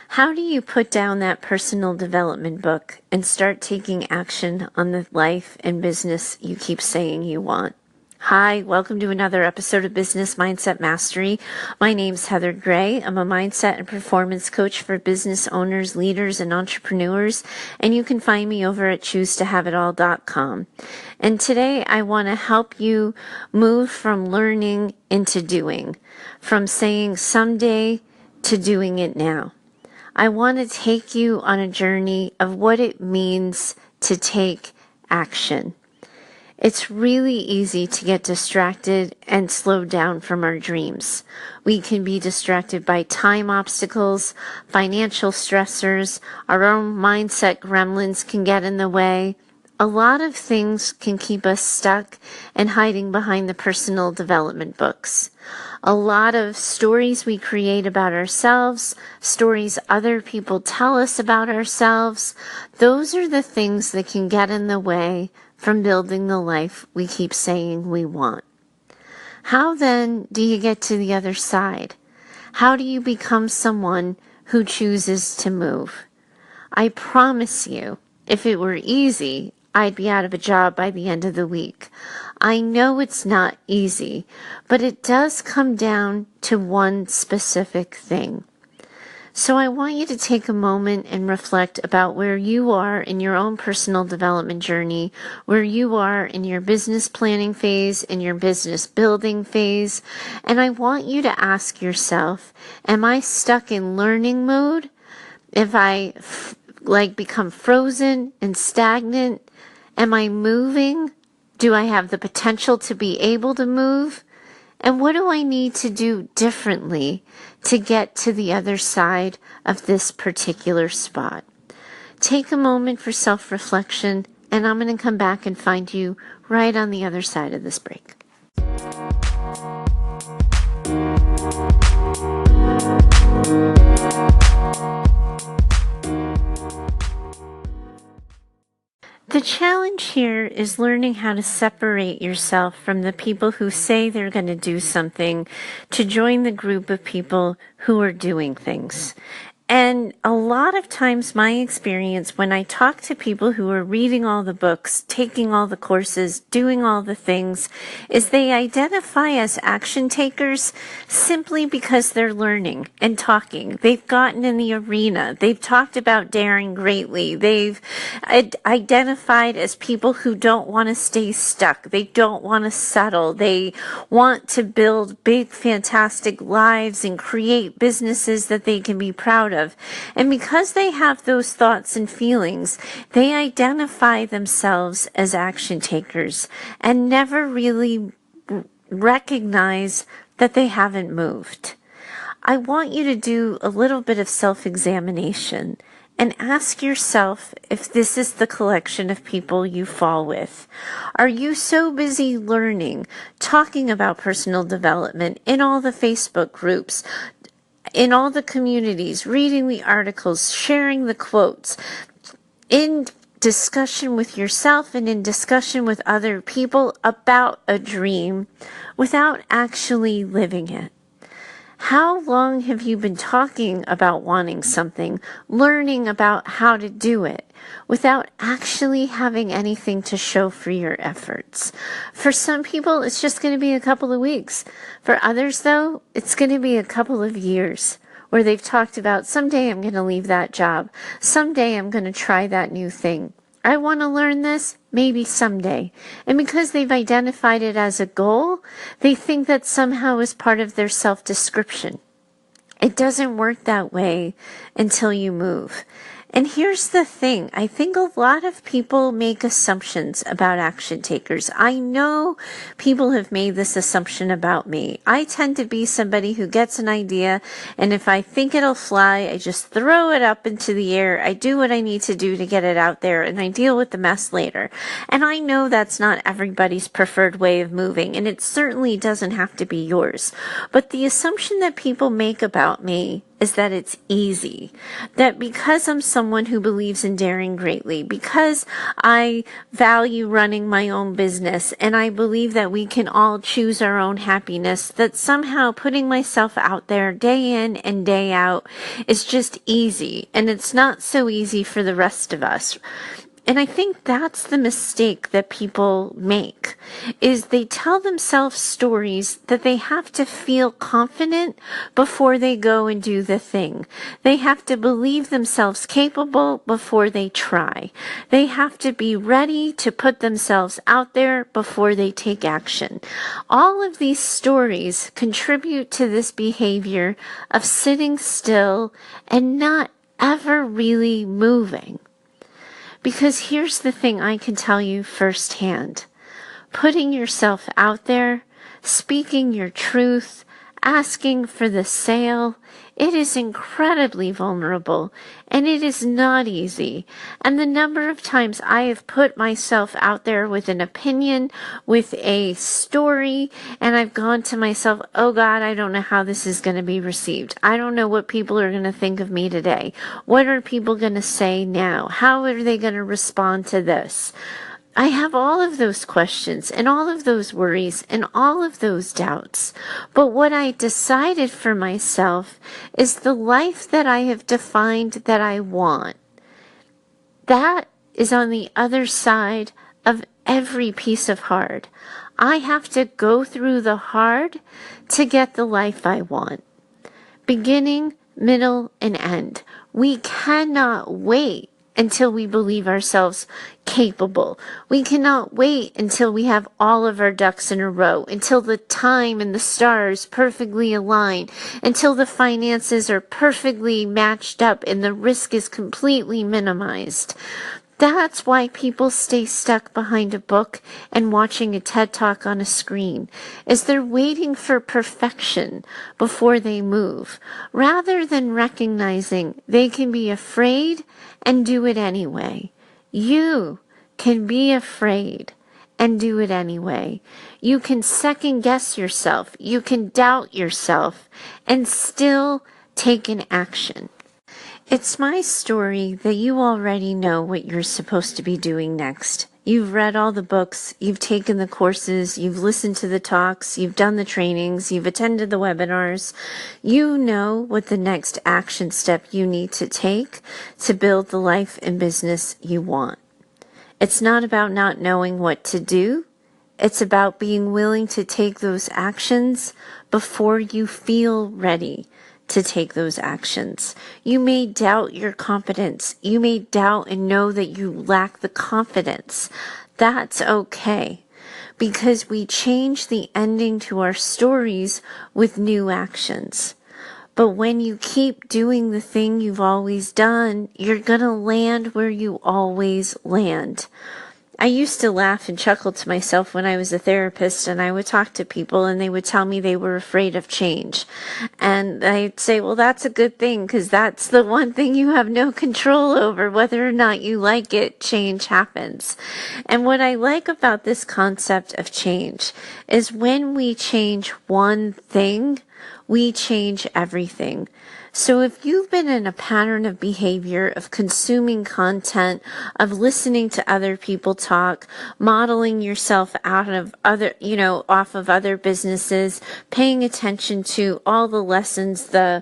How do you put down that personal development book and start taking action on the life and business you keep saying you want? Hi, welcome to another episode of Business Mindset Mastery. My name's Heather Gray. I'm a mindset and performance coach for business owners, leaders, and entrepreneurs, and you can find me over at choosetohaveitall.com. And today I want to help you move from learning into doing, from saying someday to doing it now. I want to take you on a journey of what it means to take action. It's really easy to get distracted and slowed down from our dreams. We can be distracted by time obstacles, financial stressors, our own mindset gremlins can get in the way. A lot of things can keep us stuck and hiding behind the personal development books. A lot of stories we create about ourselves, stories other people tell us about ourselves, those are the things that can get in the way from building the life we keep saying we want. How then do you get to the other side? How do you become someone who chooses to move? I promise you, if it were easy, I'd be out of a job by the end of the week. I know it's not easy, but it does come down to one specific thing. So I want you to take a moment and reflect about where you are in your own personal development journey, where you are in your business planning phase, in your business building phase. And I want you to ask yourself, am I stuck in learning mode? If I become frozen and stagnant, am I moving? Do I have the potential to be able to move? And what do I need to do differently to get to the other side of this particular spot? Take a moment for self-reflection, and I'm going to come back and find you right on the other side of this break. The challenge here is learning how to separate yourself from the people who say they're going to do something to join the group of people who are doing things. And a lot of times my experience when I talk to people who are reading all the books, taking all the courses, doing all the things, is they identify as action takers simply because they're learning and talking. They've gotten in the arena. They've talked about daring greatly. They've identified as people who don't want to stay stuck. They don't want to settle. They want to build big, fantastic lives and create businesses that they can be proud of. And because they have those thoughts and feelings, they identify themselves as action takers and never really recognize that they haven't moved. I want you to do a little bit of self-examination and ask yourself if this is the collection of people you fall with. Are you so busy learning, talking about personal development in all the Facebook groups, in all the communities, reading the articles, sharing the quotes, in discussion with yourself and in discussion with other people about a dream without actually living it? How long have you been talking about wanting something, learning about how to do it, without actually having anything to show for your efforts? For some people, it's just going to be a couple of weeks. For others, though, it's going to be a couple of years where they've talked about, someday I'm going to leave that job. Someday I'm going to try that new thing. I want to learn this, maybe someday. And because they've identified it as a goal, they think that somehow is part of their self-description. It doesn't work that way until you move. And here's the thing. I think a lot of people make assumptions about action takers. I know people have made this assumption about me. I tend to be somebody who gets an idea, and if I think it'll fly, I just throw it up into the air. I do what I need to do to get it out there, and I deal with the mess later. And I know that's not everybody's preferred way of moving, and it certainly doesn't have to be yours. But the assumption that people make about me is that it's easy. That because I'm someone who believes in daring greatly, because I value running my own business, and I believe that we can all choose our own happiness, that somehow putting myself out there day in and day out is just easy, and it's not so easy for the rest of us. And I think that's the mistake that people make, is they tell themselves stories that they have to feel confident before they go and do the thing. They have to believe themselves capable before they try. They have to be ready to put themselves out there before they take action. All of these stories contribute to this behavior of sitting still and not ever really moving. Because here's the thing I can tell you firsthand. Putting yourself out there, speaking your truth, asking for the sale, it is incredibly vulnerable, and it is not easy. And the number of times I have put myself out there with an opinion, with a story, and I've gone to myself, oh God, I don't know how this is going to be received. I don't know what people are going to think of me today. What are people going to say now? How are they going to respond to this? I have all of those questions and all of those worries and all of those doubts. But what I decided for myself is the life that I have defined that I want. That is on the other side of every piece of hard. I have to go through the hard to get the life I want. Beginning, middle, and end. We cannot wait until we believe ourselves capable. We cannot wait until we have all of our ducks in a row, until the time and the stars perfectly align, until the finances are perfectly matched up and the risk is completely minimized. That's why people stay stuck behind a book and watching a TED Talk on a screen, is they're waiting for perfection before they move, rather than recognizing they can be afraid and do it anyway. You can be afraid and do it anyway. You can second guess yourself. You can doubt yourself and still take an action. It's my story that you already know what you're supposed to be doing next. You've read all the books, you've taken the courses, you've listened to the talks, you've done the trainings, you've attended the webinars. You know what the next action step you need to take to build the life and business you want. It's not about not knowing what to do. It's about being willing to take those actions before you feel ready to take those actions. You may doubt your competence. You may doubt and know that you lack the confidence. That's okay, because we change the ending to our stories with new actions. But when you keep doing the thing you've always done, you're gonna land where you always land. I used to laugh and chuckle to myself when I was a therapist and I would talk to people and they would tell me they were afraid of change. And I'd say, well, that's a good thing, because that's the one thing you have no control over. Whether or not you like it, change happens. And what I like about this concept of change is when we change one thing, we change everything. So if you've been in a pattern of behavior of consuming content, of listening to other people talk, modeling yourself out of other, off of other businesses, paying attention to all the lessons, the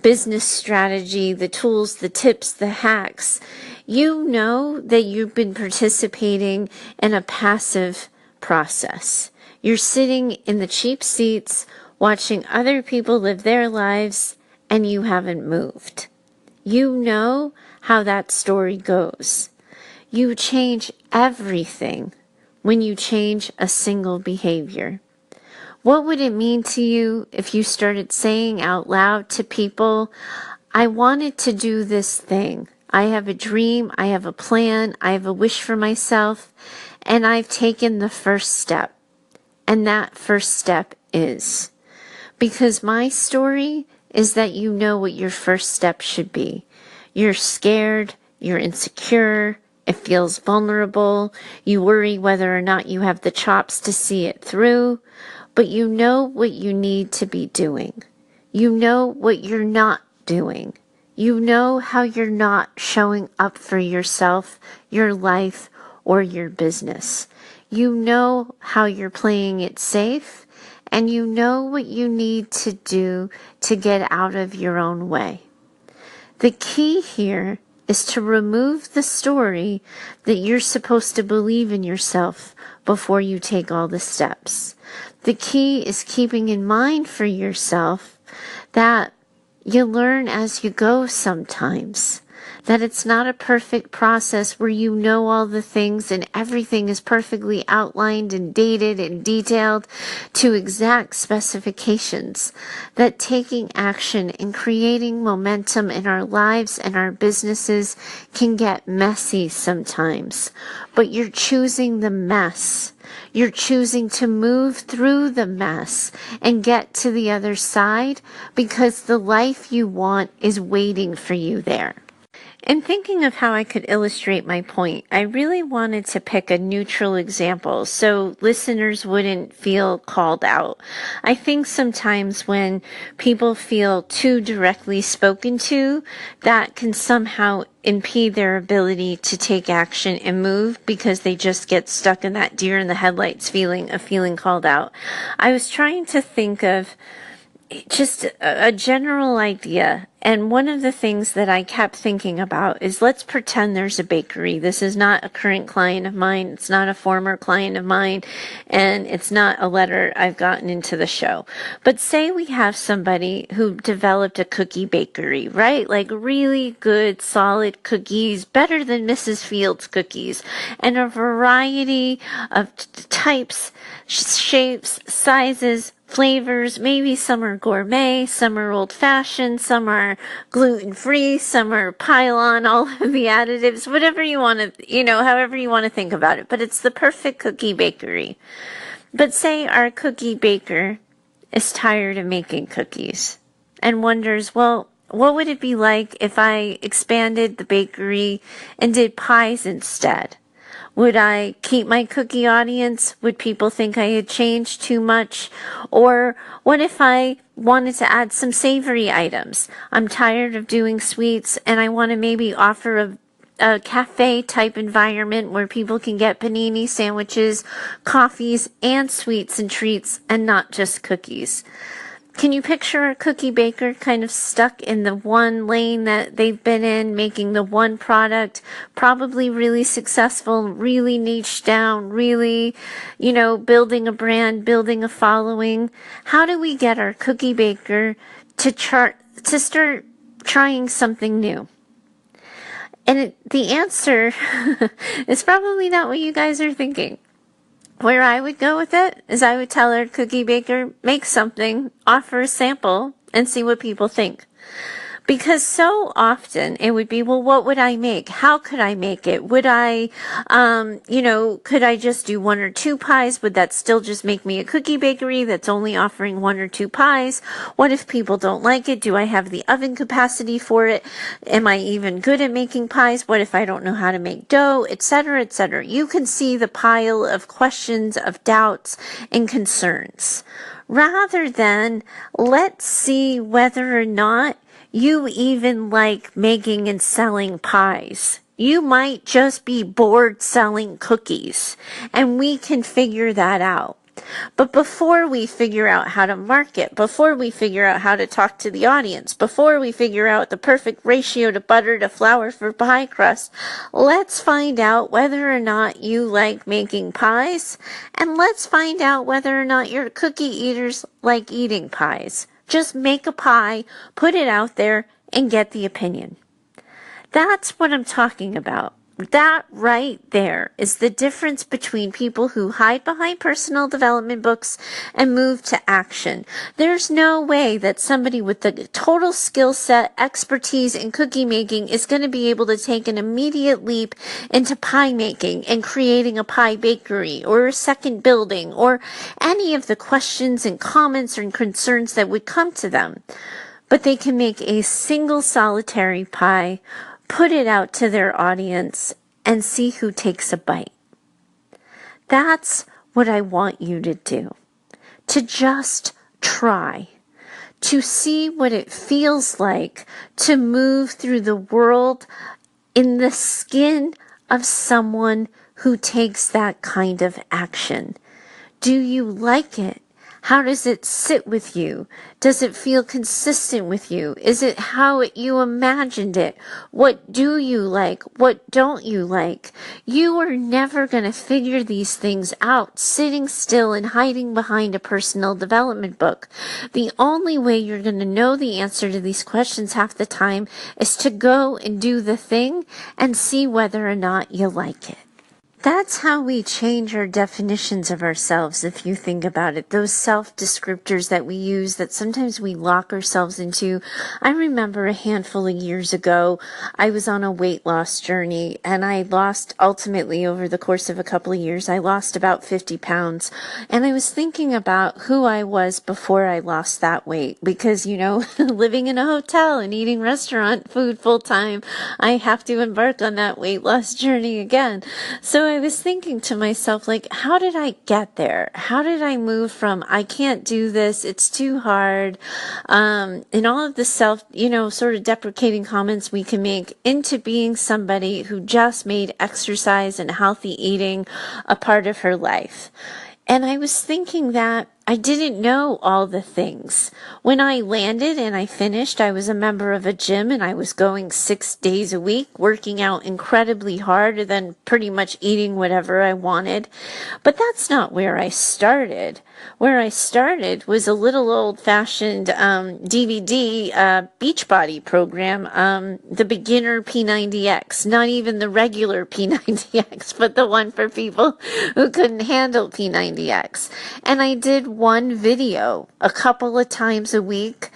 business strategy, the tools, the tips, the hacks, you know that you've been participating in a passive process. You're sitting in the cheap seats, watching other people live their lives, and you haven't moved. You know how that story goes. You change everything when you change a single behavior. What would it mean to you if you started saying out loud to people, I wanted to do this thing. I have a dream, I have a plan, I have a wish for myself, and I've taken the first step. And that first step is, because my story is that you know what your first step should be. You're scared, you're insecure, it feels vulnerable, you worry whether or not you have the chops to see it through, but you know what you need to be doing. You know what you're not doing. You know how you're not showing up for yourself, your life, or your business. You know how you're playing it safe, and you know what you need to do to get out of your own way. The key here is to remove the story that you're supposed to believe in yourself before you take all the steps. The key is keeping in mind for yourself that you learn as you go sometimes, that it's not a perfect process where you know all the things and everything is perfectly outlined and dated and detailed to exact specifications, that taking action and creating momentum in our lives and our businesses can get messy sometimes, but you're choosing the mess. You're choosing to move through the mess and get to the other side because the life you want is waiting for you there. In thinking of how I could illustrate my point, I really wanted to pick a neutral example so listeners wouldn't feel called out. I think sometimes when people feel too directly spoken to, that can somehow impede their ability to take action and move because they just get stuck in that deer in the headlights feeling of feeling called out. I was trying to think of just a general idea. And one of the things that I kept thinking about is, let's pretend there's a bakery. This is not a current client of mine. It's not a former client of mine. And it's not a letter I've gotten into the show. But say we have somebody who developed a cookie bakery, right? Like really good, solid cookies, better than Mrs. Fields cookies, and a variety of types, shapes, sizes, flavors. Maybe some are gourmet, some are old-fashioned, some are gluten-free, some are pylon, all of the additives, whatever you want to, however you want to think about it. But it's the perfect cookie bakery. But say our cookie baker is tired of making cookies and wonders, well, what would it be like if I expanded the bakery and did pies instead? Would I keep my cookie audience? Would people think I had changed too much? Or what if I wanted to add some savory items? I'm tired of doing sweets and I want to maybe offer a cafe type environment where people can get panini sandwiches, coffees, and sweets and treats and not just cookies. Can you picture a cookie baker kind of stuck in the one lane that they've been in, making the one product, probably really successful, really niche down, really, building a brand, building a following? How do we get our cookie baker to start trying something new? And the answer is probably not what you guys are thinking. Where I would go with it is I would tell our cookie baker, make something, offer a sample, and see what people think. Because so often it would be, well, what would I make? How could I make it? Would I, could I just do one or two pies? Would that still just make me a cookie bakery that's only offering one or two pies? What if people don't like it? Do I have the oven capacity for it? Am I even good at making pies? What if I don't know how to make dough, etc., etc.? You can see the pile of questions, of doubts, and concerns. Rather than, let's see whether or not you even like making and selling pies. You might just be bored selling cookies, and we can figure that out. But before we figure out how to market, before we figure out how to talk to the audience, before we figure out the perfect ratio to butter to flour for pie crust, let's find out whether or not you like making pies, and let's find out whether or not your cookie eaters like eating pies. Just make a pie, put it out there, and get the opinion. That's what I'm talking about. That right there is the difference between people who hide behind personal development books and move to action. There's no way that somebody with the total skill set, expertise in cookie making is going to be able to take an immediate leap into pie making and creating a pie bakery or a second building or any of the questions and comments and concerns that would come to them. But they can make a single solitary pie, put it out to their audience, and see who takes a bite. That's what I want you to do. To just try. to see what it feels like to move through the world in the skin of someone who takes that kind of action. Do you like it? How does it sit with you? Does it feel consistent with you? Is it how you imagined it? What do you like? What don't you like? You are never going to figure these things out sitting still and hiding behind a personal development book. The only way you're going to know the answer to these questions half the time is to go and do the thing and see whether or not you like it. That's how we change our definitions of ourselves, if you think about it. Those self-descriptors that we use that sometimes we lock ourselves into. I remember a handful of years ago, I was on a weight loss journey, and I lost, ultimately, over the course of a couple of years, I lost about 50 pounds. And I was thinking about who I was before I lost that weight. Because, living in a hotel and eating restaurant food full time, I have to embark on that weight loss journey again. So I was thinking to myself, how did I get there? How did I move from, I can't do this, it's too hard, and all of the sort of deprecating comments we can make, into being somebody who just made exercise and healthy eating a part of her life. And I was thinking that I didn't know all the things. When I landed and I finished, I was a member of a gym and I was going 6 days a week, working out incredibly hard and then pretty much eating whatever I wanted. But that's not where I started. Where I started was a little old-fashioned DVD Beachbody program, the beginner P90X, not even the regular P90X, but the one for people who couldn't handle P90X. And I did one video a couple of times a week,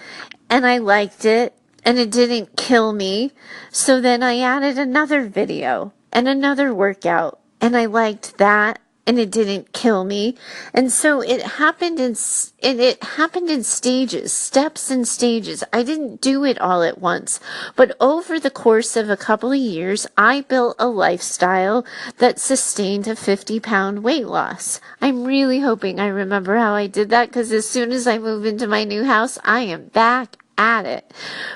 and I liked it, and it didn't kill me. So then I added another video and another workout, and I liked that, and it didn't kill me. And so it happened in stages, steps and stages. I didn't do it all at once, but over the course of a couple of years, I built a lifestyle that sustained a 50-pound weight loss. I'm really hoping I remember how I did that, because as soon as I move into my new house, I am back at it.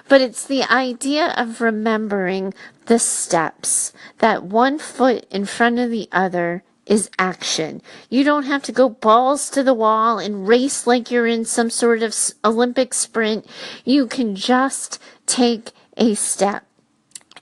But it's the idea of remembering the steps, that one foot in front of the other is action. You don't have to go balls to the wall and race like you're in some sort of Olympic sprint. You can just take a step.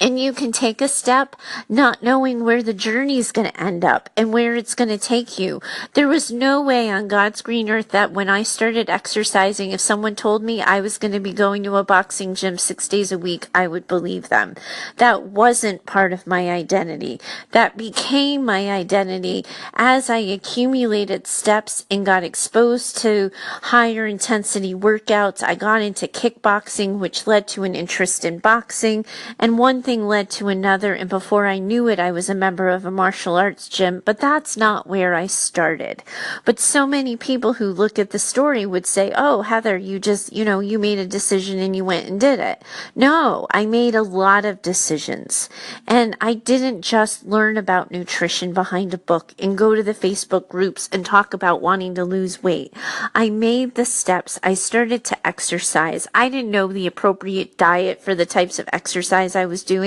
And you can take a step not knowing where the journey is going to end up and where it's going to take you. There was no way on God's green earth that when I started exercising, if someone told me I was going to be going to a boxing gym 6 days a week, I would believe them. That wasn't part of my identity. That became my identity as I accumulated steps and got exposed to higher intensity workouts. I got into kickboxing, which led to an interest in boxing, and one thing led to another, and before I knew it, I was a member of a martial arts gym. But that's not where I started. But so many people who look at the story would say, oh, Heather, you just, you made a decision and you went and did it. No, I made a lot of decisions. And I didn't just learn about nutrition behind a book and go to the Facebook groups and talk about wanting to lose weight. I made the steps. I started to exercise. I didn't know the appropriate diet for the types of exercise I was doing.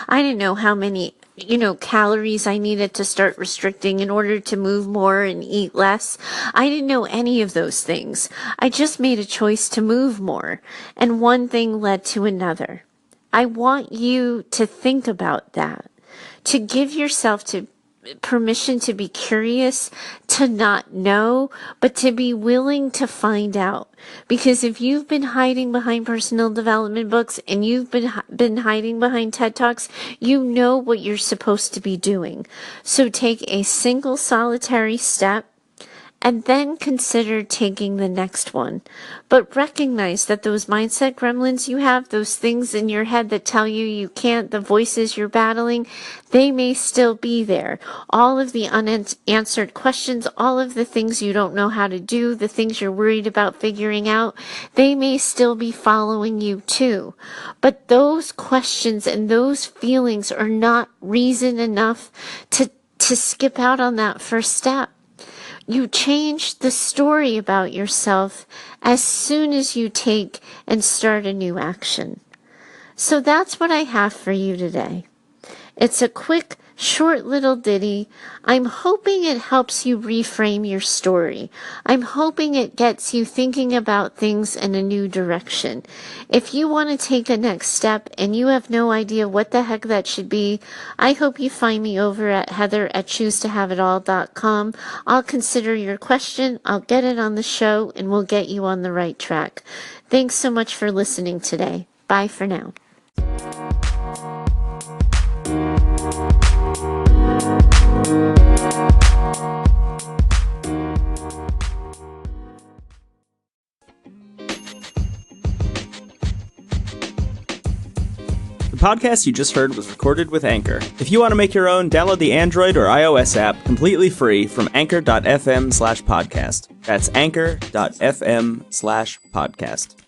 I didn't know how many, calories I needed to start restricting in order to move more and eat less. I didn't know any of those things. I just made a choice to move more, and one thing led to another. I want you to think about that, to give yourself permission to be curious, to not know, but to be willing to find out. Because if you've been hiding behind personal development books and you've been hiding behind TED Talks, you know what you're supposed to be doing. So take a single solitary step and then consider taking the next one. But recognize that those mindset gremlins you have, those things in your head that tell you you can't, the voices you're battling, they may still be there. All of the unanswered questions, all of the things you don't know how to do, the things you're worried about figuring out, they may still be following you too. But those questions and those feelings are not reason enough to skip out on that first step. you change the story about yourself as soon as you take and start a new action. So that's what I have for you today. It's a quick, short little ditty. I'm hoping it helps you reframe your story. I'm hoping it gets you thinking about things in a new direction. If you want to take a next step and you have no idea what the heck that should be, I hope you find me over at heather@choosetohaveitall.com. I'll consider your question, I'll get it on the show, and we'll get you on the right track. Thanks so much for listening today. Bye for now. The podcast you just heard was recorded with Anchor. If you want to make your own, download the Android or iOS app completely free from anchor.fm/podcast. That's anchor.fm/podcast.